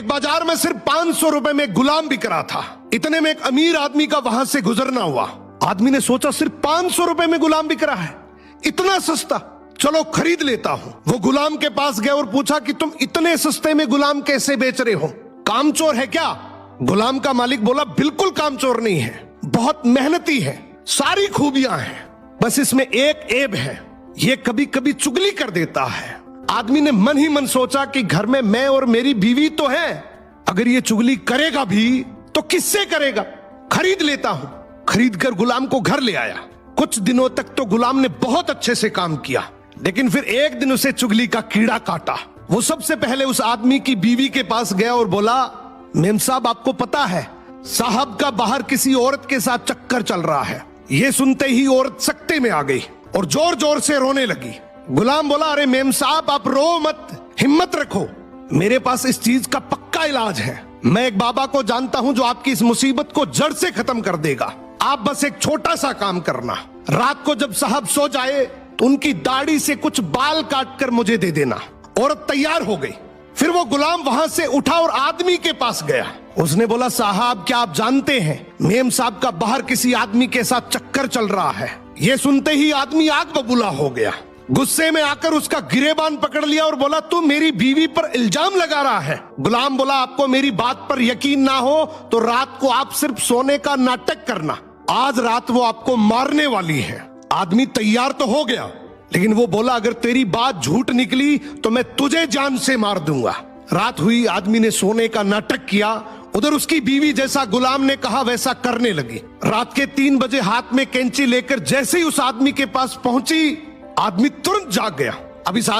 एक बाजार में सिर्फ 500 रुपए में गुलाम बिक रहा था। इतने में एक अमीर आदमी का वहां से गुजरना हुआ। आदमी ने सोचा सिर्फ 500 रुपए में गुलाम बिक रहा है, इतना सस्ता, चलो खरीद लेता हूं। वो गुलाम के पास गए और पूछा कि तुम इतने सस्ते में गुलाम कैसे बेच रहे हो, कामचोर है क्या? गुलाम का मालिक बोला बिल्कुल कामचोर नहीं है, बहुत मेहनती है, सारी खूबियां हैं, बस इसमें एक ऐब है, ये कभी कभी चुगली कर देता है। आदमी ने मन ही मन सोचा कि घर में मैं और मेरी बीवी तो है, अगर ये चुगली करेगा भी तो किससे करेगा, खरीद लेता हूं। खरीद कर गुलाम को घर ले आया। कुछ दिनों तक तो गुलाम ने बहुत अच्छे से काम किया, लेकिन फिर एक दिन उसे चुगली का कीड़ा काटा। वो सबसे पहले उस आदमी की बीवी के पास गया और बोला, मेम साहब आपको पता है साहब का बाहर किसी औरत के साथ चक्कर चल रहा है। ये सुनते ही औरत सकते में आ गई और जोर जोर से रोने लगी। गुलाम बोला, अरे मेम साहब आप रो मत, हिम्मत रखो, मेरे पास इस चीज का पक्का इलाज है। मैं एक बाबा को जानता हूं जो आपकी इस मुसीबत को जड़ से खत्म कर देगा। आप बस एक छोटा सा काम करना, रात को जब साहब सो जाए तो उनकी दाढ़ी से कुछ बाल काट कर मुझे दे देना। औरत तैयार हो गई। फिर वो गुलाम वहां से उठा और आदमी के पास गया। उसने बोला, साहब क्या आप जानते हैं मेम साहब का बाहर किसी आदमी के साथ चक्कर चल रहा है। ये सुनते ही आदमी आग बबूला हो गया। गुस्से में आकर उसका गिरेबान पकड़ लिया और बोला, तू मेरी बीवी पर इल्जाम लगा रहा है। गुलाम बोला, आपको मेरी बात पर यकीन ना हो तो रात को आप सिर्फ सोने का नाटक करना, आज रात वो आपको मारने वाली है। आदमी तैयार तो हो गया, लेकिन वो बोला, अगर तेरी बात झूठ निकली तो मैं तुझे जान से मार दूंगा। रात हुई, आदमी ने सोने का नाटक किया। उधर उसकी बीवी जैसा गुलाम ने कहा वैसा करने लगी। रात के 3 बजे हाथ में कैंची लेकर जैसे ही उस आदमी के पास पहुंची, आदमी तुरंत जाग गया। अब इस